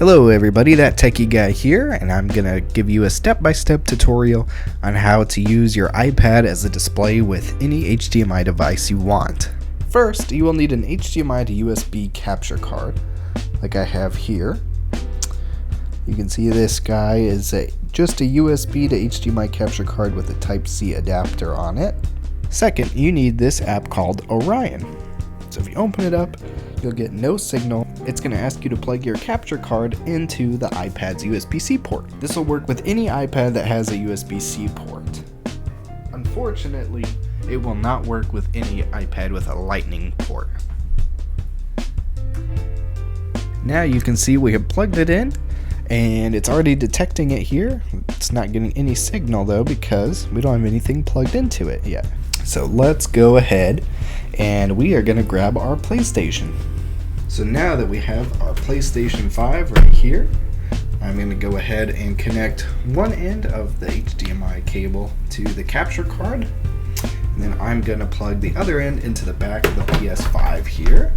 Hello everybody, that techie guy here, and I'm gonna give you a step-by-step tutorial on how to use your iPad as a display with any HDMI device you want. First, you will need an HDMI to USB capture card, like I have here. You can see this guy is just a USB to HDMI capture card with a Type-C adapter on it. Second, you need this app called Orion. So if you open it up, you'll get no signal. It's going to ask you to plug your capture card into the iPad's USB-C port. This will work with any iPad that has a USB-C port. Unfortunately, it will not work with any iPad with a Lightning port. Now you can see we have plugged it in, and it's already detecting it here. It's not getting any signal though because we don't have anything plugged into it yet. So let's go ahead and we are going to grab our PlayStation. So now that we have our PlayStation 5 right here, I'm going to go ahead and connect one end of the HDMI cable to the capture card, and then I'm going to plug the other end into the back of the PS5 here.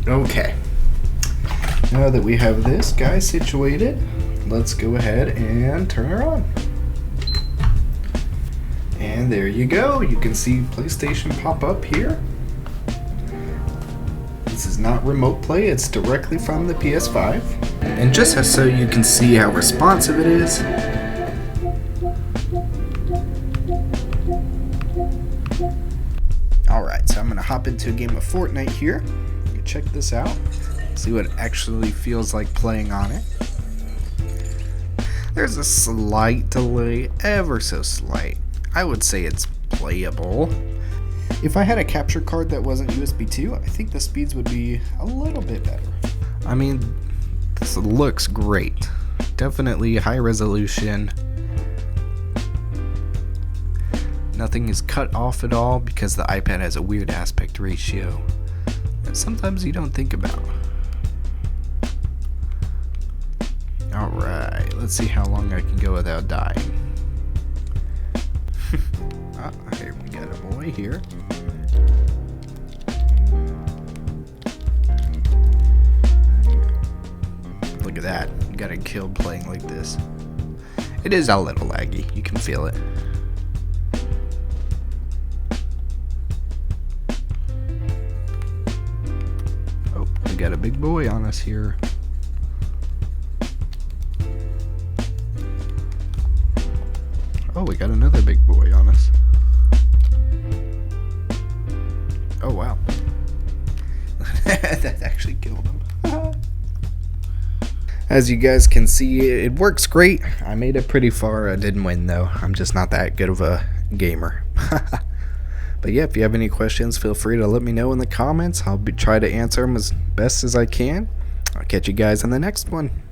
Okay, now that we have this guy situated, let's go ahead and turn her on. And there you go, you can see PlayStation pop up here. This is not remote play, it's directly from the PS5. And just so you can see how responsive it is, alright, so I'm going to hop into a game of Fortnite here. Check this out, see what it actually feels like playing on it. There's a slight delay, ever so slight. I would say it's playable. If I had a capture card that wasn't USB 2, I think the speeds would be a little bit better. I mean, this looks great. Definitely high resolution. Nothing is cut off at all because the iPad has a weird aspect ratio that sometimes you don't think about. Alright, let's see how long I can go without dying. Here we got a boy here. Look at that. You got killed playing like this. It is a little laggy. You can feel it. Oh, we got a big boy on us here. Oh, we got another big boy on us. Oh, wow. That actually killed him. As you guys can see, it works great. I made it pretty far. I didn't win, though. I'm just not that good of a gamer. But yeah, if you have any questions, feel free to let me know in the comments. I'll try to answer them as best as I can. I'll catch you guys in the next one.